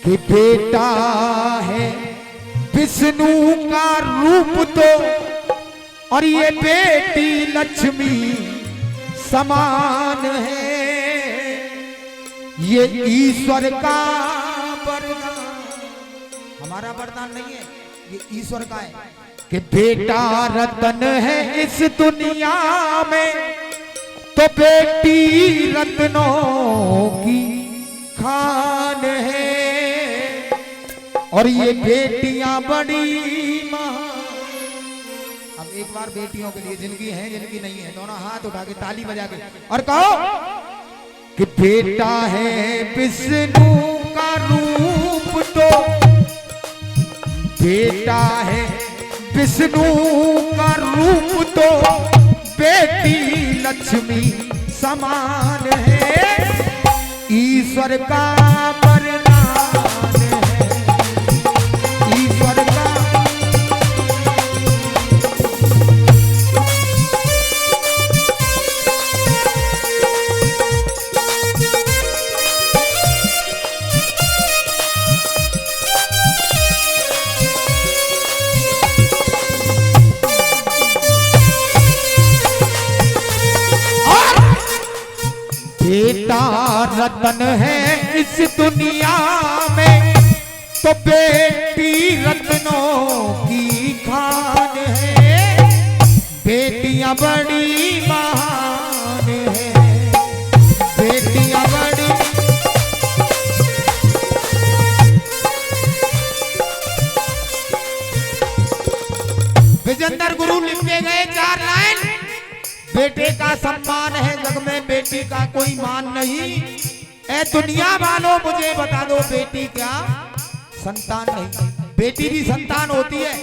कि बेटा है विष्णु का रूप तो और ये बेटी लक्ष्मी समान है। ये ईश्वर का वरदान, हमारा वरदान नहीं है, ये ईश्वर का है कि बेटा रतन है इस दुनिया में तो बेटी रत्नों की खान है। और ये बेटियां बड़ी महान। अब एक बार बेटियों के लिए जिनकी है जिनकी नहीं है दोनों हाथ उठा के ताली बजा के और कहो कि बेटा है विष्णु का रूप तो बेटा है विष्णु का रूप तो बेटी लक्ष्मी समान है। ईश्वर का वरदान है, ईश्वर का। बेटा रतन है इस दुनिया में तो बेटी रत्नों की खान है। बेटियां बड़ी महान है, बेटियां बड़ी। विजेंद्र गुरु लिखते गए 4 लाइन। बेटे का सम्मान है जग में, बेटी का कोई मान नहीं। ए दुनिया वालों मुझे बता दो बेटी क्या संतान नहीं? बेटी भी संतान होती है,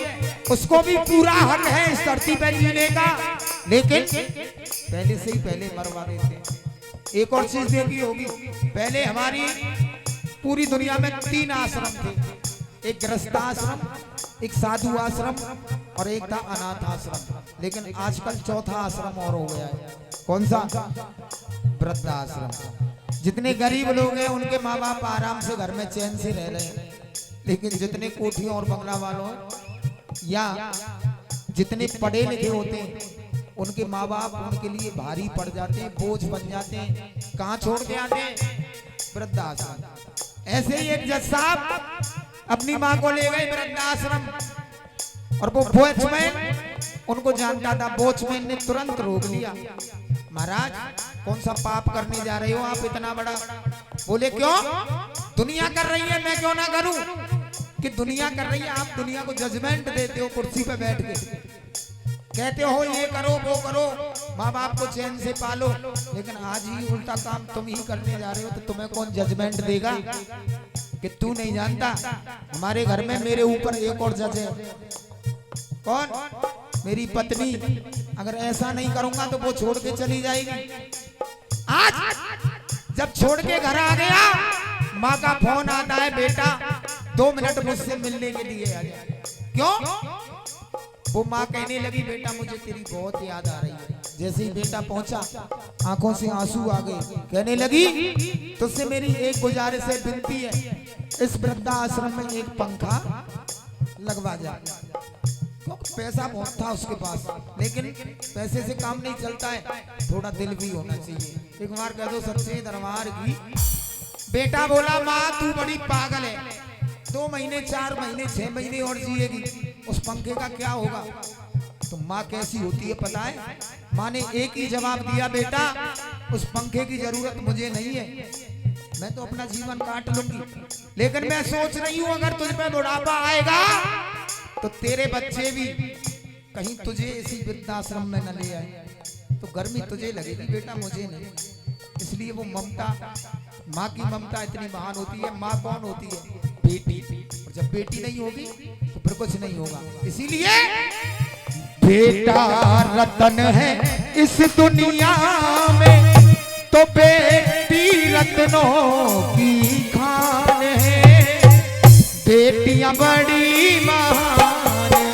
उसको भी पूरा हक है इस धरती पर जीने का, लेकिन पहले से ही पहले मरवा देते। एक और चीज देखी होगी, पहले हमारी पूरी दुनिया में 3 आश्रम थे, एक गृहस्थाश्रम, एक साधु आश्रम और एक था अनाथ आश्रम। लेकिन आजकल 4था आश्रम और हो गया है। कौन सा? वृद्धाश्रम। जितने गरीब लोग हैं उनके माँ बाप आराम से घर में चैन से रह रहे हैं, लेकिन जितने कोठियों और बंगला वालों या जितने पढ़े लिखे होते हैं उनके माँ बाप उनके लिए भारी पड़ जाते हैं, बोझ बन जाते हैं। कहाँ छोड़ के आते हैं? वृद्धाश्रम। ऐसे ही एक जज साहब अपनी माँ को ले गए वृद्धाश्रम और वो वॉचमैन उनको जानता था। वॉचमैन ने तुरंत रोक लिया, महाराज कौन सा पाप करने जा रहे हो आप इतना बड़ा? बोले क्यों? दुनिया कर रही है, मैं क्यों ना करूं? कि दुनिया कर रही है, आप दुनिया को जजमेंट देते हो कुर्सी पे बैठ के, कहते हो ये करो वो करो, माँ बाप को चैन से पालो, लेकिन आज ही उल्टा काम तुम ही करने जा रहे हो, तो तुम्हें कौन जजमेंट देगा? कि तू नहीं जानता हमारे घर में मेरे ऊपर एक और जज है। कौन? मेरी पत्नी। अगर ऐसा नहीं करूंगा तो वो छोड़ के चली जाएगी। आज जब छोड़ के घर आ गया, माँ का फोन आता है, बेटा 2 मिनट मुझसे मिलने के लिए आ जाए। क्यों? वो माँ कहने लगी, बेटा मुझे तेरी बहुत याद आ रही है। जैसे ही बेटा पहुंचा, आंखों से आंसू आ गए, कहने लगी तुझसे मेरी एक गुजारिश है, विनती है, इस वृद्धाश्रम में एक पंखा लगवा जा। पैसा बहुत था उसके पास, लेकिन पैसे से काम नहीं चलता है, थोड़ा दिल भी होना चाहिए। एक बार कह दो सच्चे दरबार की। बेटा बोला, माँ तू बड़ी पागल है, 2 महीने 4 महीने 6 महीने और जिएगी, उस पंखे का क्या होगा? तो माँ कैसी होती है पता है? माँ ने एक ही जवाब दिया, बेटा उस पंखे की जरूरत मुझे नहीं है, मैं तो अपना जीवन काट लूंगी, लेकिन मैं सोच रही हूँ अगर तुझ पे बुढ़ापा आएगा तो तेरे बच्चे भी कहीं तुझे इसी वृद्धाश्रम में न ले आए, तो गर्मी तुझे लगेगी बेटा, मुझे नहीं। इसलिए वो ममता, माँ की ममता इतनी महान होती है। माँ कौन होती है? बेटी। और जब बेटी नहीं होगी तो फिर कुछ नहीं होगा। इसीलिए बेटा रतन है इस दुनिया में तो बेटी रत्नों की खान है। बेटियां बड़ी महान है।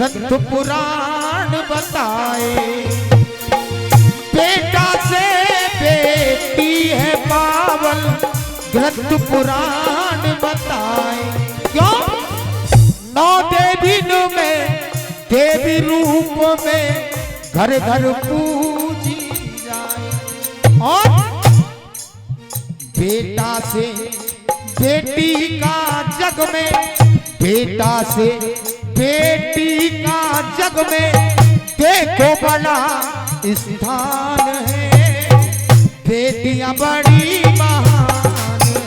ग्रंथ पुराण बताए, बेटा से बेटी है पावन, ग्रंथ पुराण बताए। क्यों? 9 देवी में देवी रूप में घर घर पूजी जाए। और बेटा से बेटी का जग में, बेटा से बेटी का जग में देखो बड़ा स्थान है, बेटियां बड़ी महान है।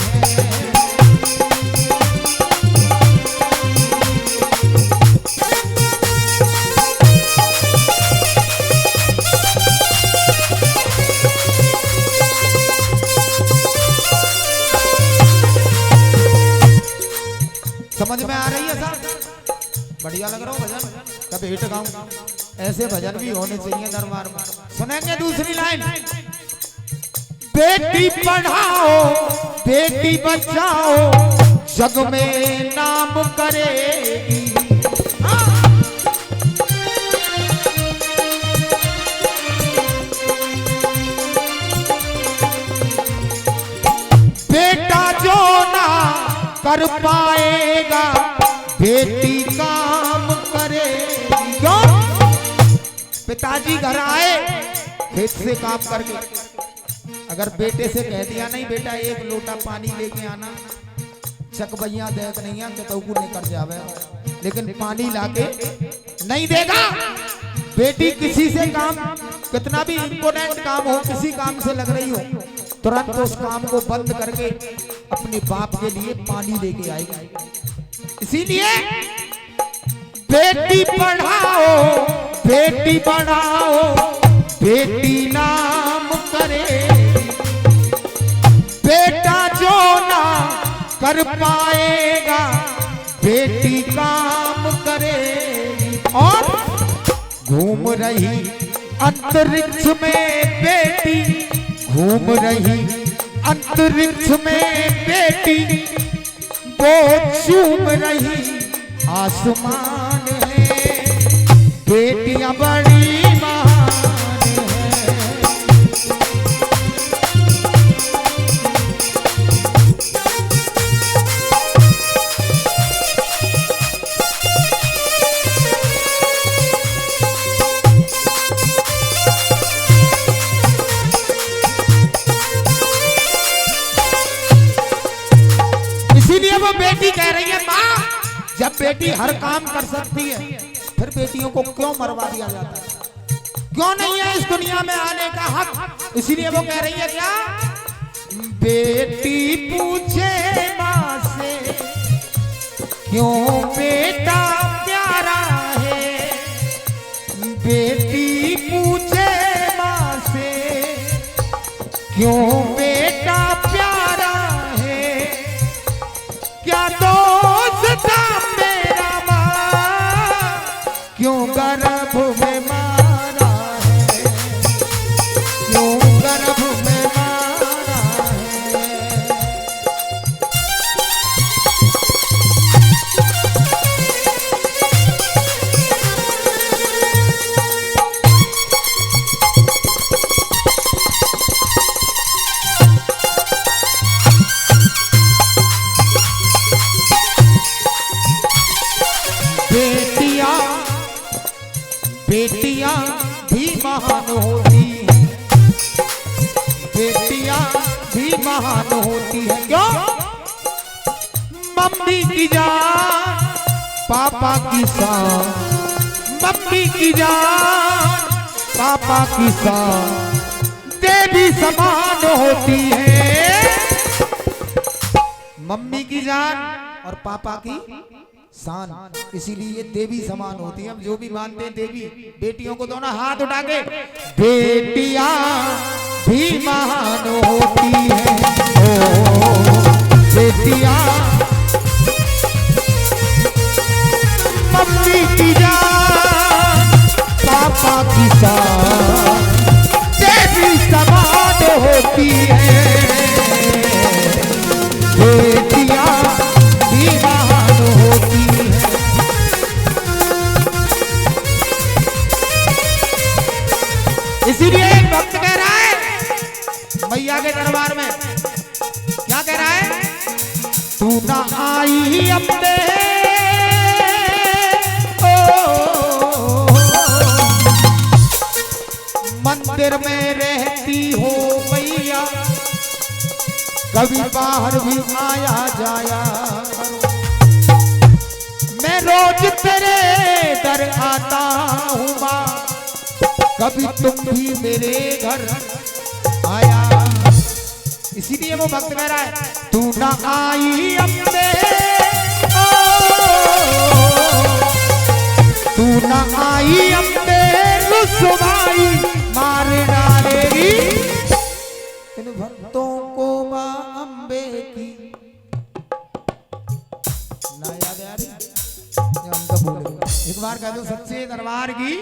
समझ में आ रही है साहब? बढ़िया लग रहा हो भजन? कभी हिट गाऊं? ऐसे भजन भी होने चाहिए दरबार में। सुनेंगे दूसरी लाइन, बेटी पढ़ाओ बेटी बचाओ जग में नाम करेगी। बेटा जो ना कर पाएगा बेटी काम करेगी। क्यों? पिताजी घर आए खेत से काम करके, अगर बेटे से कह दिया नहीं बेटा एक लोटा पानी लेके आना, चक भैया देख नहीं है तो नहीं कर जावे, लेकिन पानी लाके नहीं देगा। बेटी किसी से काम, कितना भी इम्पोर्टेंट काम हो, किसी काम से लग रही हो, तुरंत उस काम को बंद करके अपने बाप के लिए पानी लेके आएगी। इसीलिए बेटी पढ़ाओ बेटी बढ़ाओ बेटी नाम करेगी। बेटा जो ना कर पाएगा बेटी काम करेगी। और घूम रही अंतरिक्ष में बेटी, घूम रही अंतरिक्ष में बेटी, वो चूम रही आसमान है, बेटियां बड़ी महान है। इसीलिए वो बेटी कह रही है माँ, जब बेटी हर काम कर सकती है फिर बेटियों को क्यों मरवा दिया जाता है? क्यों नहीं है इस दुनिया में आने का हक? इसीलिए वो कह रही है क्या, बेटी पूछे माँ से क्यों बेटा प्यारा है, बेटी पूछे माँ से क्यों बेटा प्यारा है, क्या दोस्त था मेरा माँ क्यों गर्भ में मारा है, क्यों गर्भ में मारा है। बेटियां बेटियां भी महान होती हैं, बेटियां भी महान होती हैं। क्यों? मम्मी की जान पापा की शान, मम्मी की जान पापा की शान, देवी समान होती है। मम्मी की जान और पापा की शान, इसीलिए देवी समान होती है। हम जो भी मानते हैं देवी, बेटियों को दोनों हाथ उठा के, बेटियां भी महान होती हैं, ओ बेटियां मम्मी की जान पापा की शान, देवी समान होती है, बेटियां भी महान होती है। आई अम्बे मंदिर में रहती हो मैया, कभी बाहर भी आया जाया करो। मैं रोज तेरे दर आता हूँ माँ, कभी तुम भी मेरे घर आया। इसीलिए वो भक्त कह रहा है, तू ना आई अम्बे तू ना आई अम्बे रुसवाई मार डालेगी इन भक्तों को माँ अम्बे की। ना याद आ रही, हम तो बोले एक बार कह दो, सच्चे दरबार की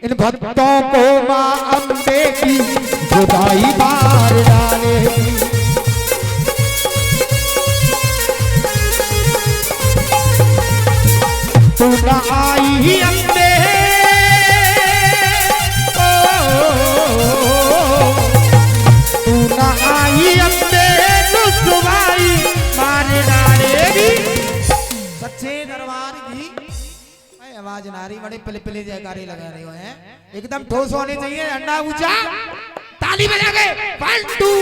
इन भक्तों को माँ अम्बे की जुदाई मार डालेगी। तू ना आई अम्बे तू ना आई अम्बे रुसवाई मार डालेगी। सच्चे दरबार की आवाज नारी बड़े पले पले जयकारे लगा रहे हो हैं, एकदम ठोस होने चाहिए। अंडा ऊंचा ताली बजा के 1 2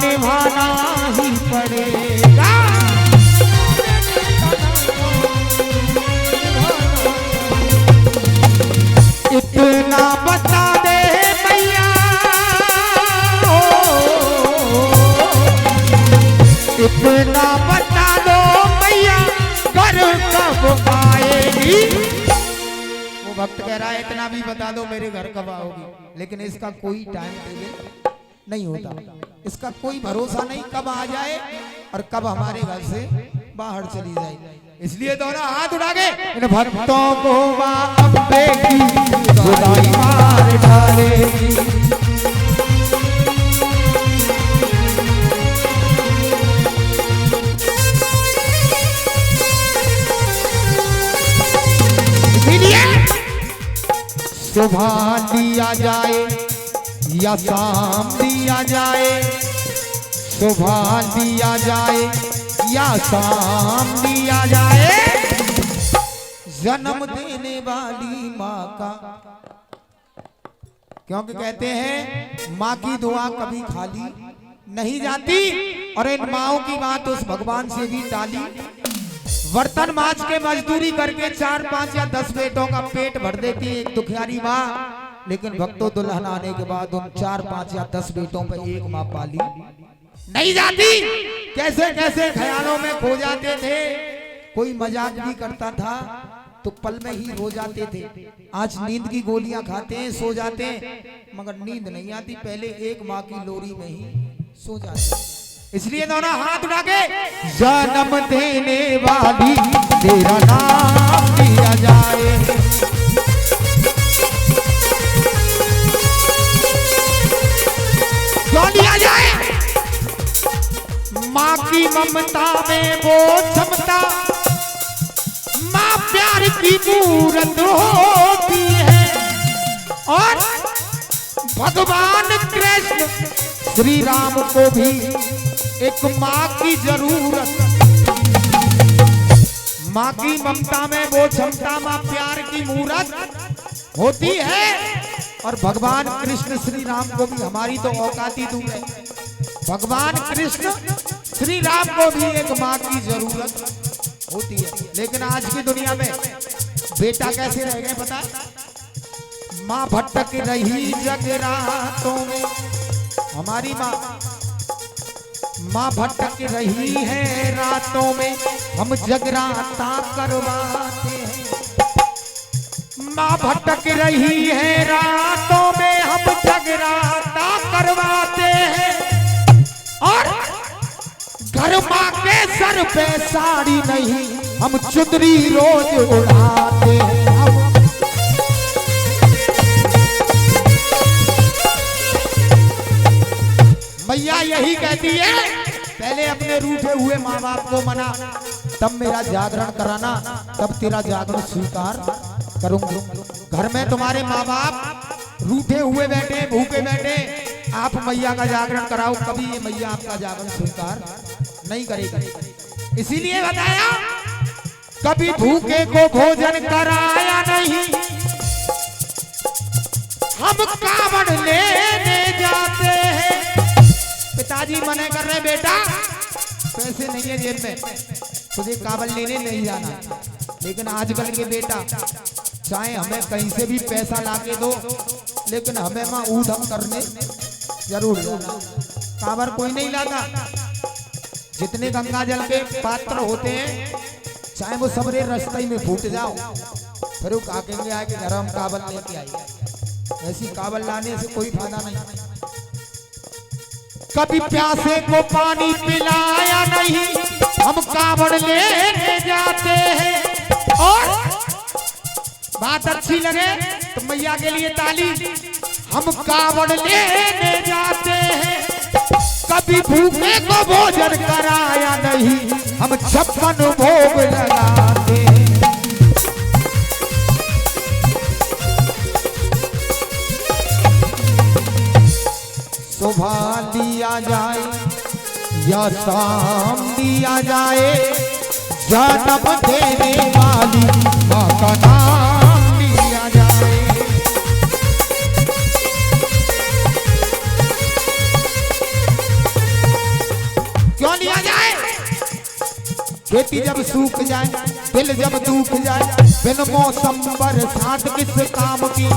निभाना ही पड़ेगा। इतना बता दे मैया, इतना बता दो मैया, घर कब आएगी। वो भक्त कह रहा है, इतना भी बता दो मेरे घर कब आओगी, लेकिन इसका कोई टाइम टेबल नहीं होता, इसका कोई भरोसा नहीं कब आ जाए और कब हमारे घर से बाहर चली जाए। इसलिए दोनों हाथ उठा के इन भक्तों को माँ अम्बे की जुदाई मार डालेगी। इसीलिए सुबह दिया जाए या शाम दिया जाए, सुबह दिया जाए या शाम दिया जाए, जन्म देने वाली माँ का। क्योंकि कहते हैं माँ की दुआ कभी खाली नहीं जाती, और इन माँओं की बात उस भगवान से भी टाली। बर्तन मांज के मजदूरी करके 4 5 या 10 बेटों का पेट भर देती एक दुखियारी माँ, लेकिन भक्तों दुल्हन आने के बाद उन 4 5 या 10 बेटों पे एक माँ पाली नहीं जाती। कैसे कैसे ख्यालों में खो जाते थे, कोई मजाक भी करता था तो पल में ही रो जाते थे। आज नींद की गोलियां खाते हैं, सो जाते हैं, मगर नींद नहीं आती, पहले एक माँ की लोरी में ही सो जाते हैं। इसलिए दोनों हाथ उठा के जन्म देने वाली तेरा नाम लिया जाए, लिया जाए। माँ की ममता में वो क्षमता, माँ प्यार की मूरत होती है, और भगवान कृष्ण श्री राम को भी एक माँ की जरूरत। माँ की ममता में वो क्षमता, माँ प्यार की मूरत होती है, और भगवान कृष्ण श्री राम को भी, हमारी तो औकाती दूर है, भगवान कृष्ण श्री राम को भी एक माँ की जरूरत होती है। लेकिन आज की दुनिया में बेटा कैसे रह गए पता? माँ भटक रही जगरातों में, हमारी माँ भटक रही है रातों में, हम जगराता करवाते हैं। माँ भटक रही है रातों में, हम जगराता करवाते हैं। और घर माँ के सर पे साड़ी नहीं, हम चुंदरी रोज उड़ाते हैं। मैया यही कहती है, पहले अपने रूठे हुए माँ बाप को मना, तब मेरा जागरण कराना, तब तेरा जागरण स्वीकार करूंगी। घर में तुम्हारे माँ बाप रूठे हुए बैठे, भूखे बैठे, आप मैया का जागरण कराओ, कभी ये मैया आपका जागरण स्वीकार नहीं करेगी। इसीलिए बताया, कभी भूखे को भोजन कराया नहीं, हम कावड़ लेने जाते हैं। पिताजी मना कर रहे, बेटा पैसे नहीं है जेब में, तुझे कावड़ लेने नहीं जाना। लेकिन आजकल के बेटा चाहे हमें कहीं से भी पैसा लाके दो, लेकिन हमें माँ ऊधम करने जरूर जाना। कावड़ कोई नहीं लाता। जितने गंगा जल के पात्र होते हैं, चाहे वो सबरे रास्ते में फूट जाओ, फिर वो कहेंगे आके घर हम कावड़ लेके आए। ऐसी कावड़ लाने से कोई फायदा नहीं। कभी प्यासे को पानी पिलाया नहीं, हम कावड़ लेने जाते हैं। और बात अच्छी लगे तो मैया के लिए ताली। हम कावड़ लेने जाते हैं, कभी भूखे को भोजन कराया नहीं, हम 56 भोग लगाते हैं। सुबह दिया जाए या शाम दिया जाए, जन्म देने वाली माँ का नाम लिया जाए। क्यों लिया जाए? खेती जब सूख जाए, दिल जब सूख जाए, बिन मौसम बरसात किस काम की।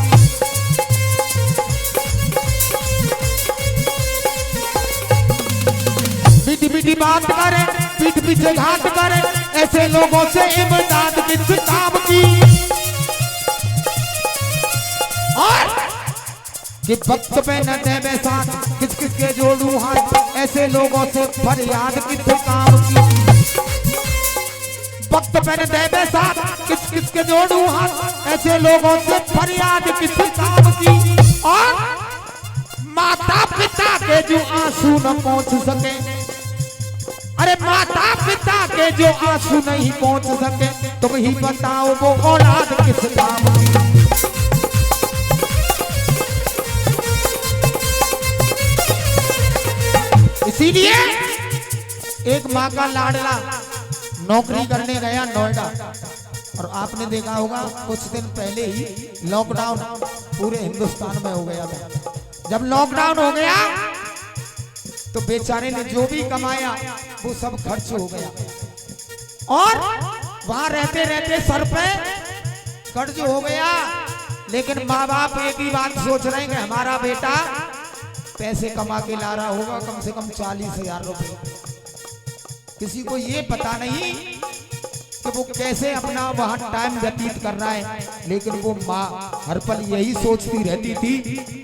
मीठी मीठी बात करे, पीठ पीछे घात करे, ऐसे लोगों से इमदाद किस काम की। और कि वक्त पे न देवे साथ, किस किस के जोड़ू हाथ, ऐसे लोगों से फरियाद किस काम की। वक्त पे न देवे साथ, किस किस के जोड़ू हाथ, ऐसे लोगों से फरियाद किस काम की। और माता पिता के जो आंसू न पहुंच सके, अरे माता पिता के जो आंसू नहीं पहुंच सके, तुम ही बताओ वो औलाद किस काम की। इसीलिए एक माँ का लाडला नौकरी करने गया नोएडा, और आपने देखा होगा कुछ दिन पहले ही लॉकडाउन पूरे हिंदुस्तान में हो गया था। जब लॉकडाउन हो गया तो बेचारे ने जो भी कमाया वो सब खर्च हो गया, और वहां रहते रहते सर पे कर्ज हो गया। लेकिन माँ बाप एक ही बात सोच रहे हैं कि हमारा बेटा पैसे कमा के ला रहा होगा, कम से कम 40,000 रुपए। किसी को ये पता नहीं कि वो कैसे अपना वहां टाइम व्यतीत कर रहा है। लेकिन वो माँ हर पल यही सोचती रहती थी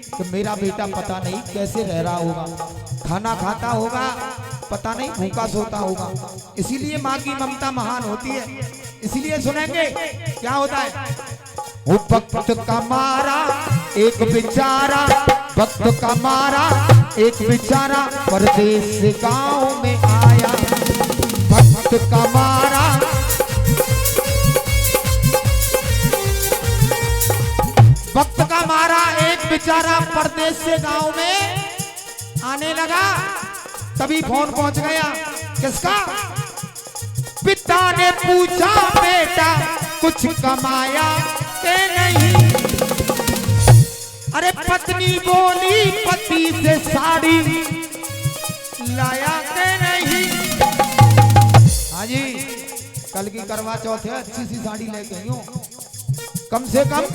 कि मेरा बेटा पता नहीं कैसे रह रहा होगा, खाना खाता होगा, पता नहीं भूखा सोता होगा। इसीलिए माँ की ममता महान होती है। इसीलिए सुनेंगे क्या होता है। वक्त का मारा एक बेचारा, वक्त का मारा एक बेचारा, परदेश से गांव में आया। वक्त का मारा, वक्त का मारा एक बेचारा परदेश से गांव में आने लगा। तभी फोन पहुंच गया, किसका? पिता ने पूछा बेटा कुछ कमाया के नहीं। अरे पत्नी बोली पति से साड़ी लाया के नहीं। हाँ जी, कल की करवा चौथ है, अच्छी सी साड़ी लेके आई हूँ, कम से कम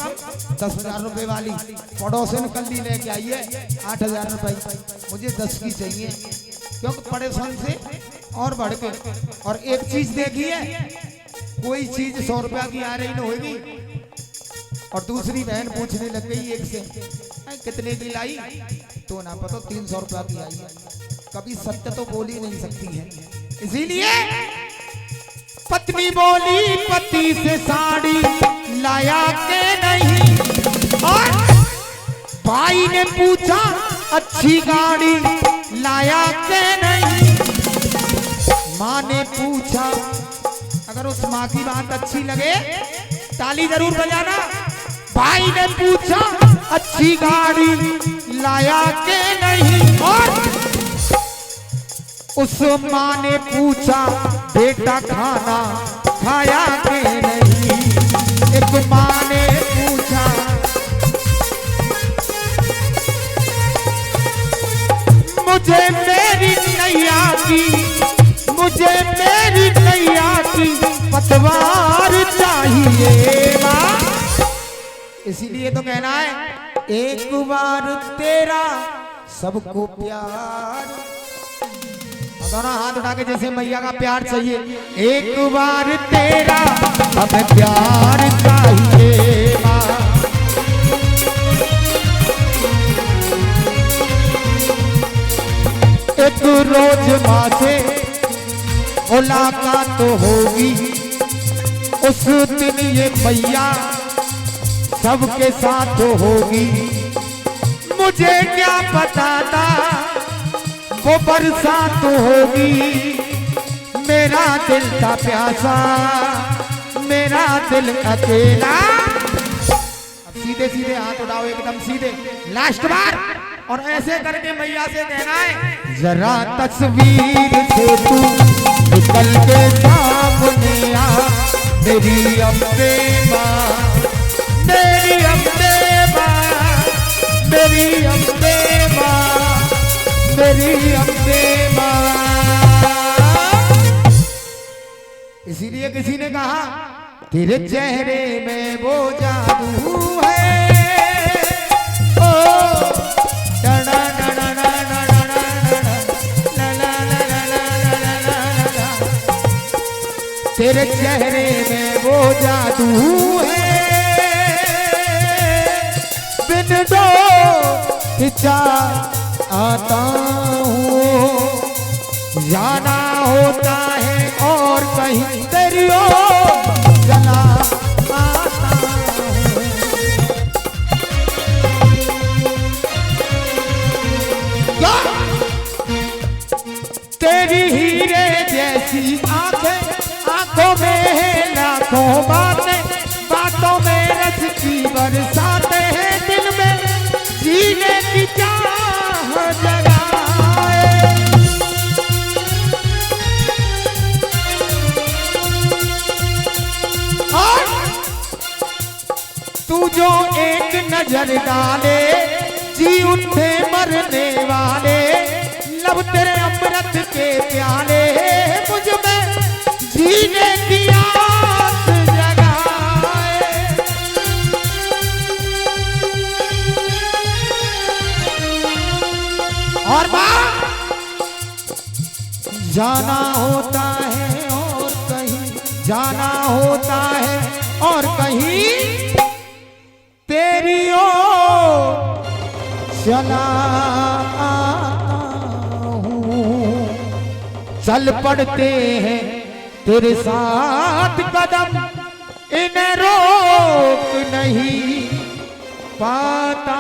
10,000 रुपए वाली। पड़ोसन कल ही लेके आई है 8,000 रुपए, मुझे 10 की चाहिए, क्योंकि पड़ोसन से और बढ़ के। और एक चीज देखिए, कोई चीज 100 रुपया की आ रही न होगी, और दूसरी बहन पूछने लग गई एक से, कितने की लाई? तो ना पता 300 रुपया की आई है। कभी सत्य तो बोल ही नहीं सकती है, इसीलिए पत्नी बोली पति से साड़ी लाया के नहीं, और भाई ने पूछा अच्छी गाड़ी लाया के नहीं। माँ ने पूछा, अगर उस माँ की बात अच्छी लगे ताली जरूर बजाना। भाई ने पूछा अच्छी गाड़ी लाया के नहीं, और उस माँ ने पूछा बेटा खाना खाया के नहीं। एक माँ ने पूछा, मुझे मेरी नैया की, मुझे मेरी नैया की पतवार चाहिए माँ। इसीलिए तो कहना है एक बार तेरा सबको प्यार। दोनों हाथ उठा के जैसे मैया का प्यार चाहिए। एक बार तेरा हमें प्यार चाहिए माँ। एक रोज माँ से मुलाकात तो होगी, उस दिन ये मैया सबके साथ होगी। मुझे क्या पता था वो बरसात होगी, मेरा दिल था प्यासा, मेरा दिल अकेला। अब सीधे सीधे हाथ उठाओ, एकदम सीधे, लास्ट बार, और ऐसे करके मैया से कहना है, जरा तस्वीर से तू निकल के सामने आ, मेरी अम्बे माँ, मेरी अम्बे माँ, मेरी अम्बे माँ, मेरी अम्बे माँ। इसीलिए किसी ने कहा तेरे चेहरे में वो जादू है, ओ तेरे चेहरे में वो जादू है, बिन दो खिंचा आता हूँ, जाना होता है और कहीं तेरी ओर चला आता हूँ। तेरी हीरे जैसी आंखें, आंखों में लाखों बातें, बातों में रस की बरसाते हैं, दिल में जीने की चाह जगाए। और तू जो एक नजर डाले जी उठे मरने वाले, लब तेरे अमृत के प्याले, मुझ में जीने की आस जगाए। और बात जाना होता है और कहीं, जाना होता है और कहीं तेरी ओर चला आता हूँ। चल पड़ते हैं तेरे साथ कदम, इन्हें रोक नहीं पाता।